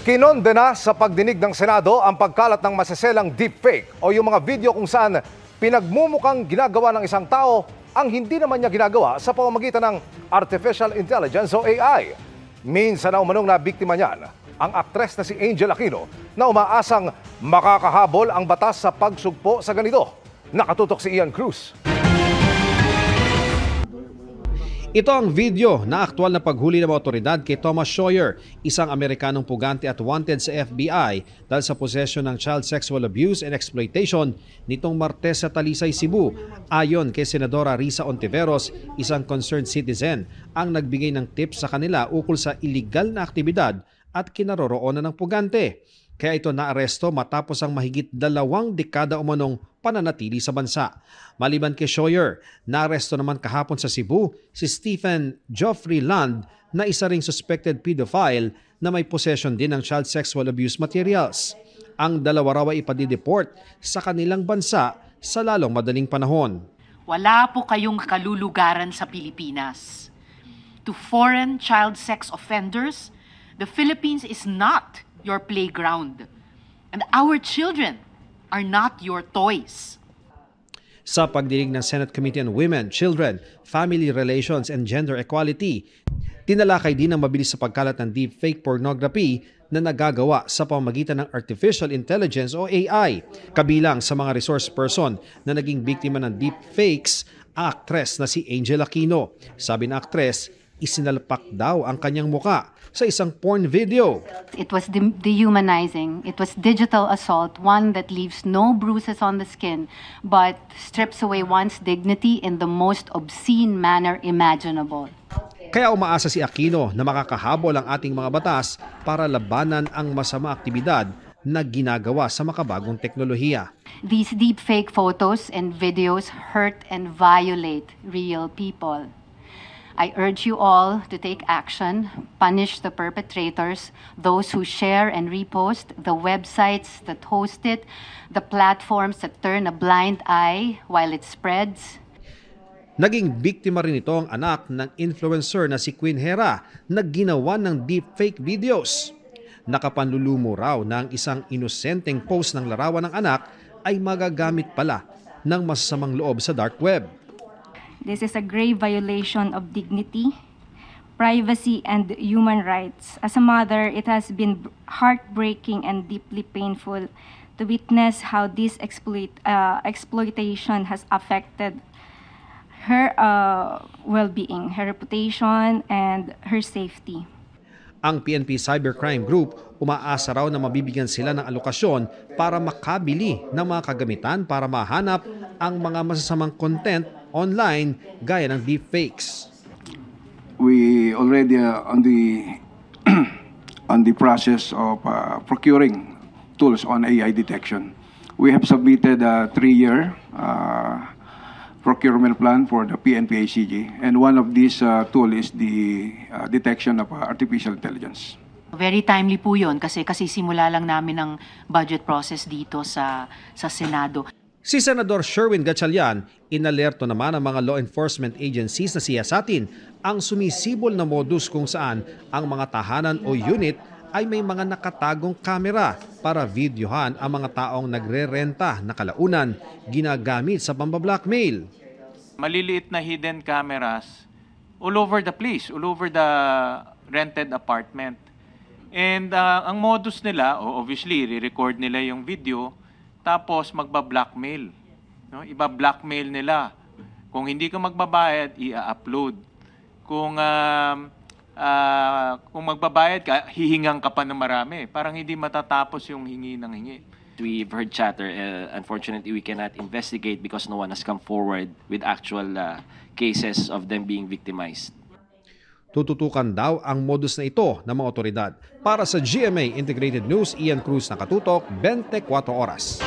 Kinondena sa pagdinig ng Senado ang pagkalat ng maseselang deepfake o yung mga video kung saan pinagmumukhang ginagawa ng isang tao ang hindi naman niya ginagawa sa pamamagitan ng artificial intelligence o AI. Minsan na umanong na biktima niyan ang aktres na si Angel Aquino na umaasang makakahabol ang batas sa pagsugpo sa ganito. Nakatutok si Ian Cruz. Ito ang video na aktwal na paghuli ng mga otoridad kay Thomas Scheuer, isang Amerikanong pugante at wanted sa FBI dahil sa posesyon ng child sexual abuse and exploitation nitong Martes sa Talisay, Cebu. Ayon kay Senadora Risa Ontiveros, isang concerned citizen ang nagbigay ng tips sa kanila ukol sa illegal na aktibidad at kinaroroonan ng pugante. Kaya ito naaresto matapos ang mahigit 2 dekada umanong pananatili sa bansa. Maliban kay Scheuer, naaresto naman kahapon sa Cebu si Stephen Geoffrey Land na isa ring suspected pedophile na may possession din ng child sexual abuse materials. Ang dalawa raw ay ipadideport sa kanilang bansa sa lalong madaling panahon. Wala po kayong kalulugaran sa Pilipinas. To foreign child sex offenders, the Philippines is not your playground. And our children are not your toys. Sa pagdinig ng Senate Committee on Women, Children, Family Relations and Gender Equality, tinalakay din ang mabilis sa pagkalat ng deepfake pornography na nagagawa sa pamamagitan ng artificial intelligence o AI. Kabilang sa mga resource person na naging biktima ng deepfakes, ang aktres na si Angel Aquino. Sabi ng aktres, isinalpak daw ang kanyang muka sa isang porn video. It was dehumanizing. It was digital assault, one that leaves no bruises on the skin but strips away one's dignity in the most obscene manner imaginable. Kaya umaasa si Aquino na makakahabol ang ating mga batas para labanan ang masama aktibidad na ginagawa sa makabagong teknolohiya. These deepfake photos and videos hurt and violate real people. I urge you all to take action, punish the perpetrators, those who share and repost, the websites that host it, the platforms that turn a blind eye while it spreads. Naging biktima rin ito ang anak ng influencer na si Queen Hera na ginawa ng deepfake videos. Nakapanlulumo raw na ang isang inosenteng post ng larawan ng anak ay magagamit pala ng masasamang loob sa dark web. This is a grave violation of dignity, privacy, and human rights. As a mother, it has been heartbreaking and deeply painful to witness how this exploitation has affected her well-being, her reputation, and her safety. Ang PNP Cybercrime Group umaasa raw na mabibigyan sila ng alokasyon para makabili ng mga kagamitan para mahanap ang mga masasamang content online gaya ng deepfakes. We already on the process of procuring tools on AI detection. We have submitted a 3-year procurement plan for the PNP-ACG, and one of these tool is the detection of artificial intelligence. Very timely po yun kasi simula lang namin ang budget process dito sa Senado. Si Senador Sherwin Gatchalian, inalerto naman ang mga law enforcement agencies na siyasatin ang sumisibol na modus kung saan ang mga tahanan o unit ay may mga nakatagong kamera para videohan ang mga taong nagre-renta na kalaunan ginagamit sa pambablackmail. Maliliit na hidden cameras all over the place, all over the rented apartment. And ang modus nila, obviously, re-record nila yung video, tapos magba-blackmail. No? Iba-blackmail nila. Kung hindi ka magbabayad, i-upload. Kung magbabayad ka, hihingang ka pa ng marami. Parang hindi matatapos yung hingi ng hingi. We've heard chatter. Unfortunately, we cannot investigate because no one has come forward with actual cases of them being victimized. Tututukan daw ang modus na ito ng mga otoridad. Para sa GMA Integrated News, Ian Cruz, nakatutok, 24 oras.